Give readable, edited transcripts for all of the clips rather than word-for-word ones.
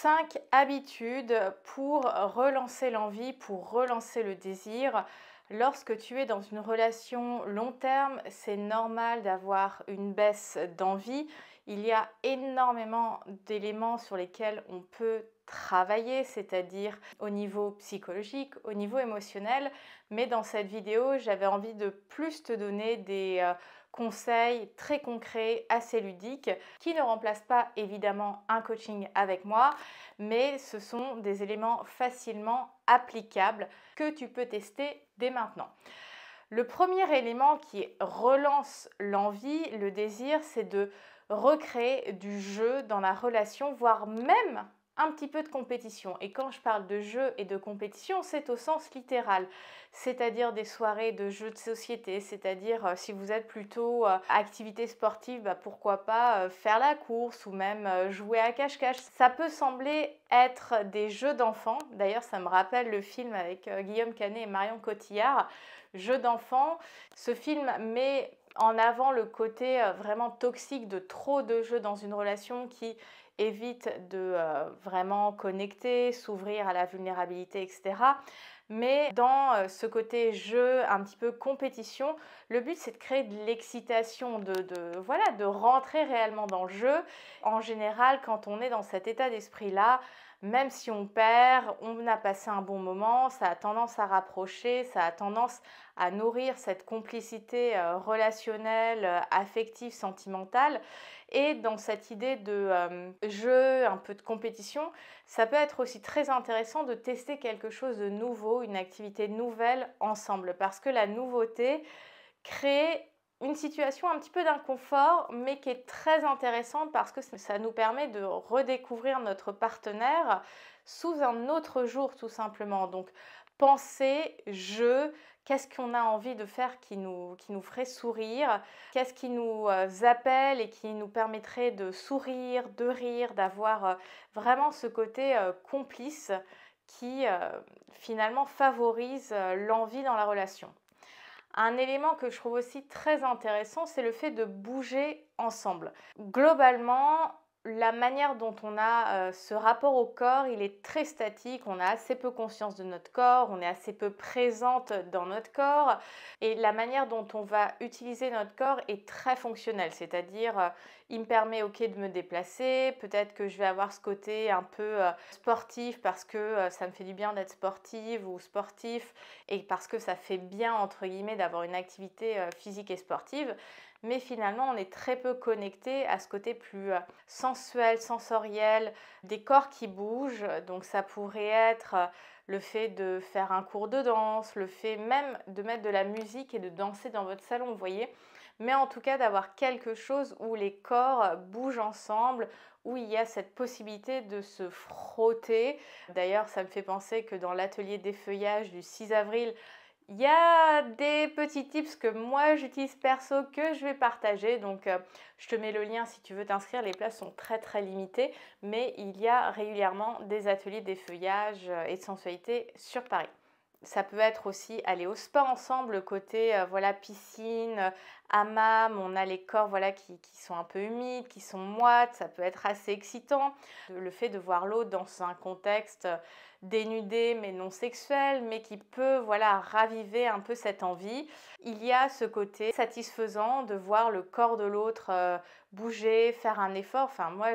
5 habitudes pour relancer l'envie, pour relancer le désir. Lorsque tu es dans une relation long terme, c'est normal d'avoir une baisse d'envie. Il y a énormément d'éléments sur lesquels on peut travailler, c'est-à-dire au niveau psychologique, au niveau émotionnel. Mais dans cette vidéo, j'avais envie de plus te donner des conseils très concrets, assez ludiques, qui ne remplacent pas évidemment un coaching avec moi, mais ce sont des éléments facilement applicables que tu peux tester dès maintenant. Le premier élément qui relance l'envie, le désir, c'est de recréer du jeu dans la relation, voire même un petit peu de compétition. Et quand je parle de jeu et de compétition, c'est au sens littéral, c'est-à-dire des soirées de jeux de société, c'est-à-dire si vous êtes plutôt activité sportive, pourquoi pas faire la course ou même jouer à cache-cache. Ça peut sembler être des jeux d'enfants, d'ailleurs ça me rappelle le film avec Guillaume Canet et Marion Cotillard, Jeux d'enfants. Ce film met en avant le côté vraiment toxique de trop de jeux dans une relation qui évite de vraiment connecter, s'ouvrir à la vulnérabilité, etc. Mais dans ce côté jeu, un petit peu compétition, le but c'est de créer de l'excitation, voilà, de rentrer réellement dans le jeu. En général, quand on est dans cet état d'esprit-là, même si on perd, on a passé un bon moment, ça a tendance à rapprocher, ça a tendance à nourrir cette complicité relationnelle, affective, sentimentale. Et dans cette idée de jeu, un peu de compétition, ça peut être aussi très intéressant de tester quelque chose de nouveau, une activité nouvelle ensemble, parce que la nouveauté crée une situation un petit peu d'inconfort, mais qui est très intéressante parce que ça nous permet de redécouvrir notre partenaire sous un autre jour tout simplement. Donc penser, jeu, qu'est-ce qu'on a envie de faire qui nous ferait sourire, qu'est-ce qui nous appelle et qui nous permettrait de sourire, de rire, d'avoir vraiment ce côté complice qui finalement favorise l'envie dans la relation. Un élément que je trouve aussi très intéressant, c'est le fait de bouger ensemble. Globalement, la manière dont on a ce rapport au corps, il est très statique, on a assez peu conscience de notre corps, on est assez peu présente dans notre corps et la manière dont on va utiliser notre corps est très fonctionnelle, c'est-à-dire il me permet de me déplacer, peut-être que je vais avoir ce côté un peu sportif parce que ça me fait du bien d'être sportive ou sportif et parce que ça fait bien entre guillemets d'avoir une activité physique et sportive. Mais finalement, on est très peu connecté à ce côté plus sensuel, sensoriel, des corps qui bougent. Donc ça pourrait être le fait de faire un cours de danse, le fait même de mettre de la musique et de danser dans votre salon, vous voyez. Mais en tout cas, d'avoir quelque chose où les corps bougent ensemble, où il y a cette possibilité de se frotter. D'ailleurs, ça me fait penser que dans l'atelier d'effeuillage du 6 avril, il y a des petits tips que moi j'utilise perso que je vais partager, donc je te mets le lien si tu veux t'inscrire, les places sont très limitées, mais il y a régulièrement des ateliers d'effeuillage et de sensualité sur Paris. Ça peut être aussi aller au spa ensemble, côté voilà, piscine, hammam, on a les corps voilà, qui sont un peu humides, qui sont moites, ça peut être assez excitant. Le fait de voir l'autre dans un contexte dénudé mais non sexuel, mais qui peut voilà, raviver un peu cette envie. Il y a ce côté satisfaisant de voir le corps de l'autre bouger, faire un effort. Enfin, moi,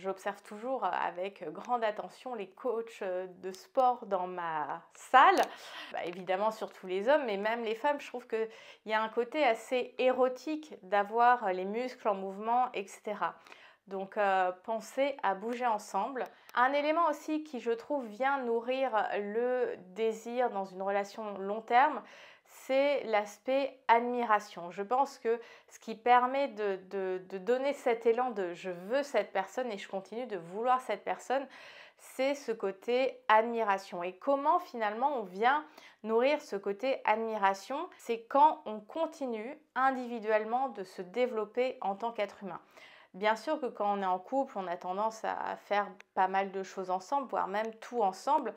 j'observe toujours avec grande attention les coachs de sport dans ma salle. Évidemment, surtout les hommes, mais même les femmes, je trouve qu'il y a un côté assez érotique d'avoir les muscles en mouvement, etc. Donc, pensez à bouger ensemble. Un élément aussi qui, je trouve, vient nourrir le désir dans une relation long terme, c'est l'aspect admiration. Je pense que ce qui permet de donner cet élan de je veux cette personne et je continue de vouloir cette personne, c'est ce côté admiration. Et comment finalement on vient nourrir ce côté admiration? C'est quand on continue individuellement de se développer en tant qu'être humain. Bien sûr que quand on est en couple, on a tendance à faire pas mal de choses ensemble, voire même tout ensemble.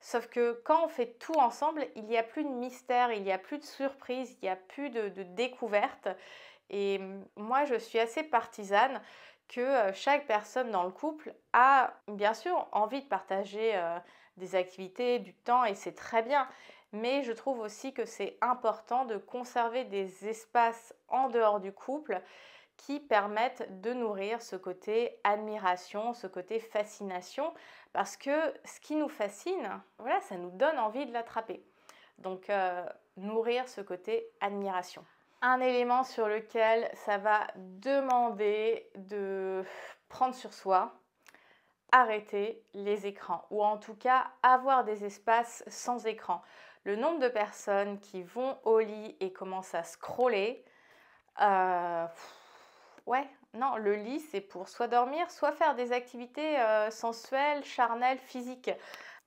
Sauf que quand on fait tout ensemble, il n'y a plus de mystère, il n'y a plus de surprise, il n'y a plus de découverte. Et moi, je suis assez partisane que chaque personne dans le couple a bien sûr envie de partager des activités, du temps, et c'est très bien. Mais je trouve aussi que c'est important de conserver des espaces en dehors du couple qui permettent de nourrir ce côté admiration, ce côté fascination, parce que ce qui nous fascine, voilà, ça nous donne envie de l'attraper. Donc, nourrir ce côté admiration. Un élément sur lequel ça va demander de prendre sur soi, arrêter les écrans, ou en tout cas avoir des espaces sans écran. Le nombre de personnes qui vont au lit et commencent à scroller, euh, ouais, non, le lit c'est pour soit dormir, soit faire des activités sensuelles, charnelles, physiques.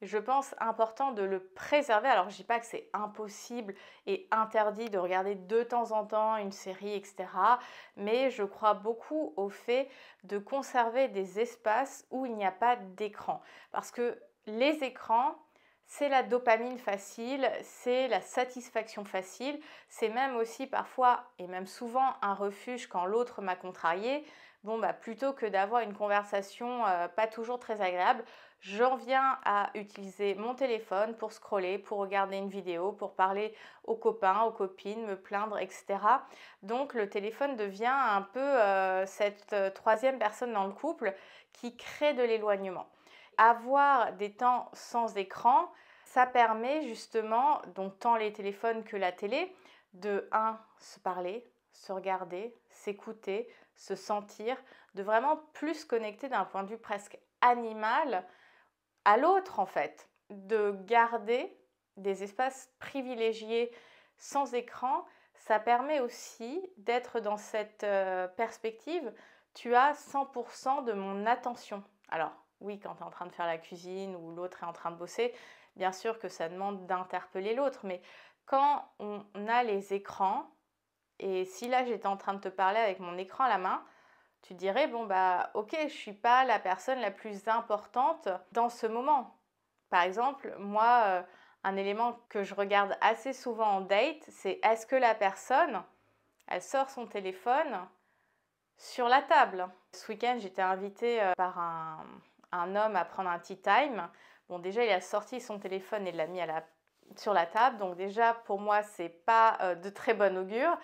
Je pense important de le préserver. Alors, je ne dis pas que c'est impossible et interdit de regarder de temps en temps une série, etc. Mais je crois beaucoup au fait de conserver des espaces où il n'y a pas d'écran. Parce que les écrans, c'est la dopamine facile, c'est la satisfaction facile, c'est même aussi parfois, et même souvent, un refuge quand l'autre m'a contrarié. Bon, bah, plutôt que d'avoir une conversation pas toujours très agréable, j'en viens à utiliser mon téléphone pour scroller, pour regarder une vidéo, pour parler aux copains, aux copines, me plaindre, etc. Donc le téléphone devient un peu cette troisième personne dans le couple qui crée de l'éloignement. Avoir des temps sans écran, ça permet justement, donc tant les téléphones que la télé, de se parler, se regarder, s'écouter, se sentir, de vraiment plus connecter d'un point de vue presque animal à l'autre en fait, de garder des espaces privilégiés sans écran. Ça permet aussi d'être dans cette perspective, tu as 100% de mon attention. Alors oui, quand tu es en train de faire la cuisine ou l'autre est en train de bosser, bien sûr que ça demande d'interpeller l'autre, mais quand on a les écrans, et si là j'étais en train de te parler avec mon écran à la main, tu dirais, bon bah ok, je ne suis pas la personne la plus importante dans ce moment. Par exemple, moi, un élément que je regarde assez souvent en date, c'est est-ce que la personne, elle sort son téléphone sur la table. Ce week-end, j'étais invitée par un homme à prendre un tea time. Bon, déjà, il a sorti son téléphone et l'a mis sur la table. Donc déjà, pour moi, c'est pas de très bon augure.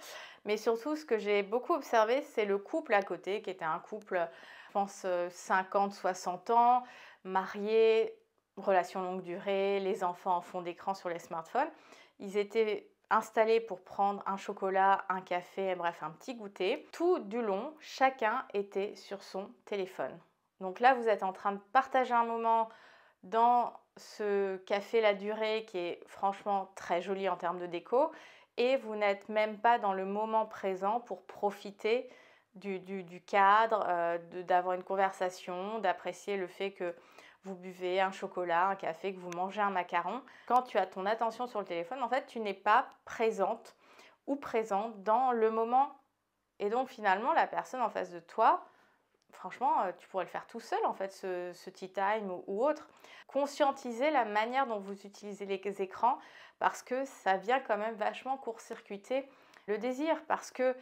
Mais surtout, ce que j'ai beaucoup observé, c'est le couple à côté, qui était un couple, je pense, 50-60 ans, marié, relation longue durée, les enfants en fond d'écran sur les smartphones. Ils étaient installés pour prendre un chocolat, un café, bref, un petit goûter. Tout du long, chacun était sur son téléphone. Donc là, vous êtes en train de partager un moment dans ce café La Durée qui est franchement très joli en termes de déco, et vous n'êtes même pas dans le moment présent pour profiter du cadre, d'avoir une conversation, d'apprécier le fait que vous buvez un chocolat, un café, que vous mangez un macaron. Quand tu as ton attention sur le téléphone, en fait, tu n'es pas présente ou présent dans le moment. Et donc finalement, la personne en face de toi, franchement, tu pourrais le faire tout seul, en fait, ce tea time ou autre. Conscientiser la manière dont vous utilisez les écrans, parce que ça vient quand même vachement court-circuiter le désir. Parce que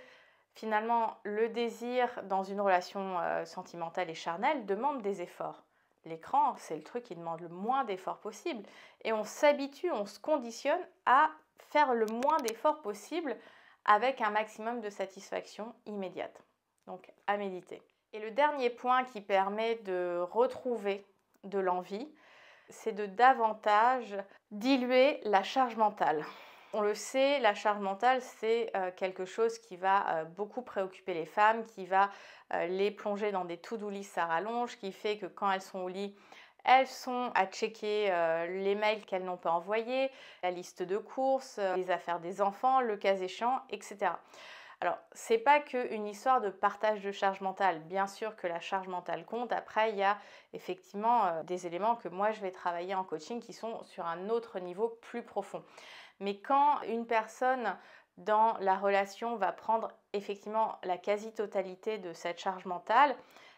finalement, le désir dans une relation sentimentale et charnelle demande des efforts. L'écran, c'est le truc qui demande le moins d'efforts possible. Et on s'habitue, on se conditionne à faire le moins d'efforts possible avec un maximum de satisfaction immédiate. Donc, à méditer. Et le dernier point qui permet de retrouver de l'envie, c'est de davantage diluer la charge mentale. On le sait, la charge mentale, c'est quelque chose qui va beaucoup préoccuper les femmes, qui va les plonger dans des to-do list à rallonge, qui fait que quand elles sont au lit, elles sont à checker les mails qu'elles n'ont pas envoyés, la liste de courses, les affaires des enfants, le cas échéant, etc. Alors, c'est pas qu'une histoire de partage de charge mentale. Bien sûr que la charge mentale compte. Après, il y a effectivement des éléments que moi, je vais travailler en coaching qui sont sur un autre niveau plus profond. Mais quand une personne dans la relation va prendre effectivement la quasi-totalité de cette charge mentale,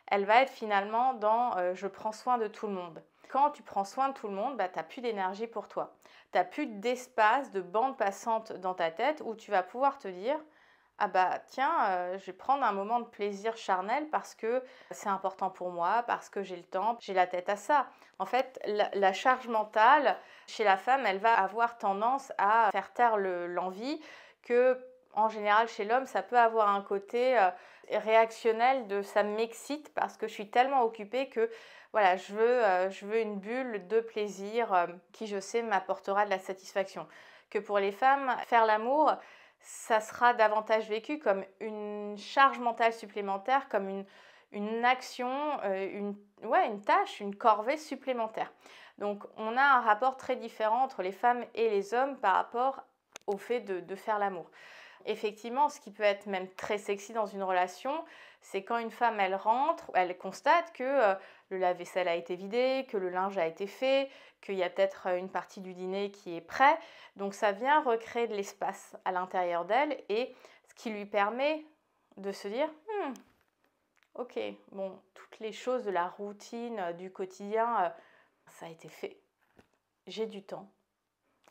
elle va être finalement dans je prends soin de tout le monde. Quand tu prends soin de tout le monde, bah, tu n'as plus d'énergie pour toi. Tu n'as plus d'espace, de bande passante dans ta tête où tu vas pouvoir te dire Ah bah tiens, je vais prendre un moment de plaisir charnel parce que c'est important pour moi, parce que j'ai le temps, j'ai la tête à ça. En fait, la charge mentale chez la femme, elle va avoir tendance à faire taire l'envie que, en général, chez l'homme, ça peut avoir un côté réactionnel de ça m'excite parce que je suis tellement occupée que voilà, je veux une bulle de plaisir qui, je sais, m'apportera de la satisfaction. Que pour les femmes, faire l'amour, ça sera davantage vécu comme une charge mentale supplémentaire, comme une action, ouais, une tâche, une corvée supplémentaire. Donc on a un rapport très différent entre les femmes et les hommes par rapport au fait de faire l'amour. Effectivement, ce qui peut être même très sexy dans une relation, c'est quand une femme, elle rentre, elle constate que le lave-vaisselle a été vidé, que le linge a été fait, qu'il y a peut-être une partie du dîner qui est prêt. Donc ça vient recréer de l'espace à l'intérieur d'elle et ce qui lui permet de se dire ok, bon, toutes les choses de la routine, du quotidien, ça a été fait. J'ai du temps.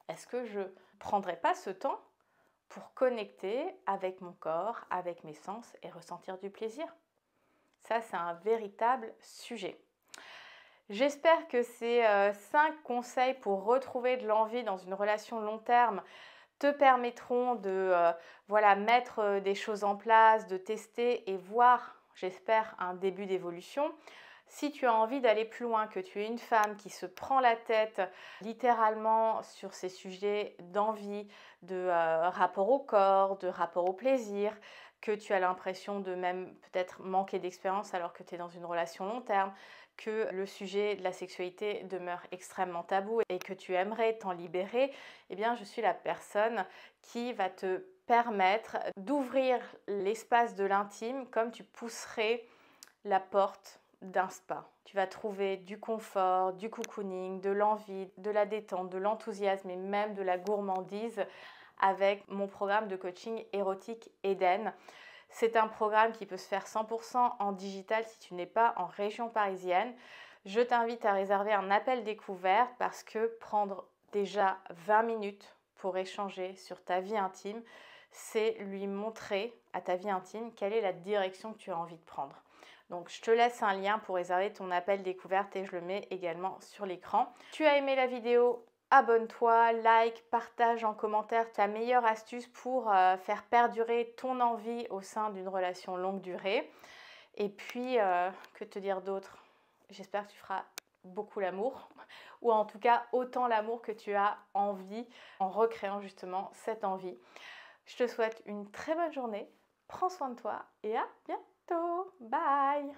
Est-ce que je ne prendrais pas ce temps pour connecter avec mon corps, avec mes sens et ressentir du plaisir? Ça, c'est un véritable sujet. J'espère que ces 5 conseils pour retrouver de l'envie dans une relation long terme te permettront de voilà, mettre des choses en place, de tester et voir, j'espère, un début d'évolution. Si tu as envie d'aller plus loin, que tu es une femme qui se prend la tête littéralement sur ces sujets d'envie, de rapport au corps, de rapport au plaisir, que tu as l'impression de même peut-être manquer d'expérience alors que tu es dans une relation long terme, que le sujet de la sexualité demeure extrêmement tabou et que tu aimerais t'en libérer, eh bien je suis la personne qui va te permettre d'ouvrir l'espace de l'intime comme tu pousserais la porte d'un spa. Tu vas trouver du confort, du cocooning, de l'envie, de la détente, de l'enthousiasme et même de la gourmandise avec mon programme de coaching érotique Eden. C'est un programme qui peut se faire 100% en digital si tu n'es pas en région parisienne. Je t'invite à réserver un appel découverte parce que prendre déjà 20 minutes pour échanger sur ta vie intime, c'est lui montrer à ta vie intime quelle est la direction que tu as envie de prendre. Donc je te laisse un lien pour réserver ton appel découverte et je le mets également sur l'écran. Tu as aimé la vidéo? Abonne-toi, like, partage en commentaire ta meilleure astuce pour faire perdurer ton envie au sein d'une relation longue durée. Et puis, que te dire d'autre? J'espère que tu feras beaucoup l'amour, ou en tout cas autant l'amour que tu as envie en recréant justement cette envie. Je te souhaite une très bonne journée, prends soin de toi et à bientôt. Bye!